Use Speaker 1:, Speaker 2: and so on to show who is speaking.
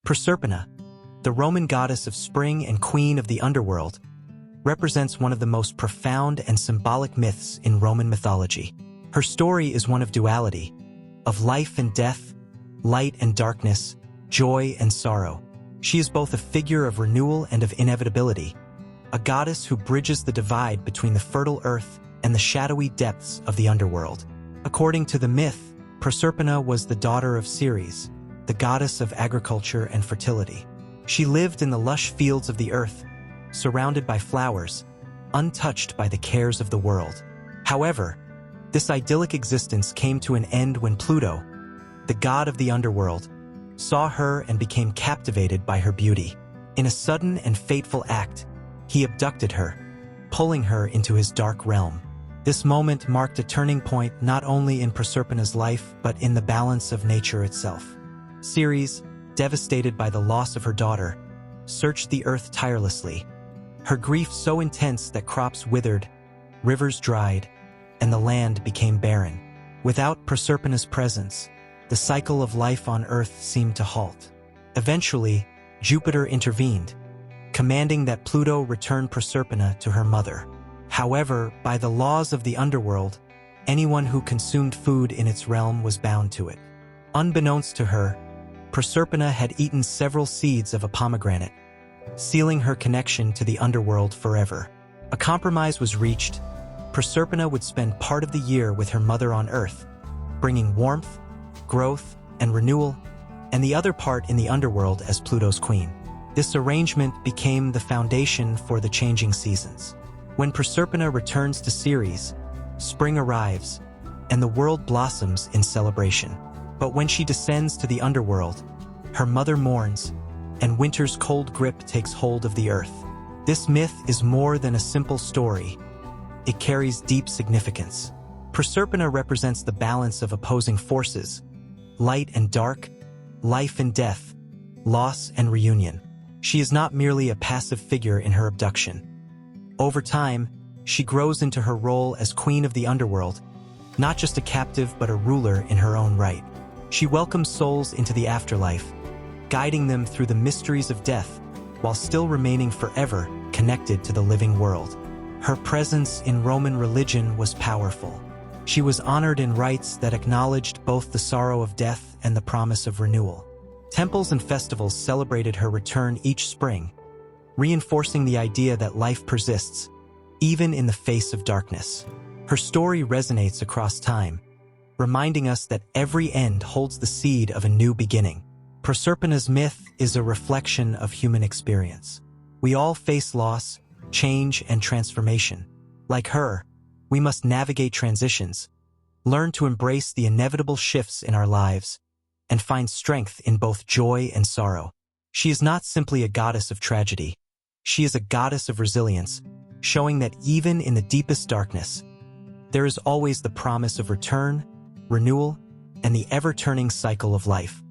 Speaker 1: Proserpina, the Roman goddess of spring and queen of the underworld, represents one of the most profound and symbolic myths in Roman mythology. Her story is one of duality, of life and death, light and darkness, joy and sorrow. She is both a figure of renewal and of inevitability, a goddess who bridges the divide between the fertile earth and the shadowy depths of the underworld. According to the myth, Proserpina was the daughter of Ceres, the goddess of agriculture and fertility. She lived in the lush fields of the earth, surrounded by flowers, untouched by the cares of the world. However, this idyllic existence came to an end when Pluto, the god of the underworld, saw her and became captivated by her beauty. In a sudden and fateful act, he abducted her, pulling her into his dark realm. This moment marked a turning point not only in Proserpina's life but in the balance of nature itself. Ceres, devastated by the loss of her daughter, searched the earth tirelessly, her grief so intense that crops withered, rivers dried, and the land became barren. Without Proserpina's presence, the cycle of life on Earth seemed to halt. Eventually, Jupiter intervened, commanding that Pluto return Proserpina to her mother. However, by the laws of the underworld, anyone who consumed food in its realm was bound to it. Unbeknownst to her, Proserpina had eaten several seeds of a pomegranate, sealing her connection to the underworld forever. A compromise was reached. Proserpina would spend part of the year with her mother on Earth, bringing warmth, growth, and renewal, and the other part in the underworld as Pluto's queen. This arrangement became the foundation for the changing seasons. When Proserpina returns to Ceres, spring arrives, and the world blossoms in celebration. But when she descends to the underworld, her mother mourns, and winter's cold grip takes hold of the earth. This myth is more than a simple story. It carries deep significance. Proserpina represents the balance of opposing forces, light and dark, life and death, loss and reunion. She is not merely a passive figure in her abduction. Over time, she grows into her role as queen of the underworld, not just a captive but a ruler in her own right. She welcomes souls into the afterlife, guiding them through the mysteries of death while still remaining forever connected to the living world. Her presence in Roman religion was powerful. She was honored in rites that acknowledged both the sorrow of death and the promise of renewal. Temples and festivals celebrated her return each spring, reinforcing the idea that life persists, even in the face of darkness. Her story resonates across time, reminding us that every end holds the seed of a new beginning. Proserpina's myth is a reflection of human experience. We all face loss, change, and transformation. Like her, we must navigate transitions, learn to embrace the inevitable shifts in our lives, and find strength in both joy and sorrow. She is not simply a goddess of tragedy. She is a goddess of resilience, showing that even in the deepest darkness, there is always the promise of return, renewal, and the ever-turning cycle of life.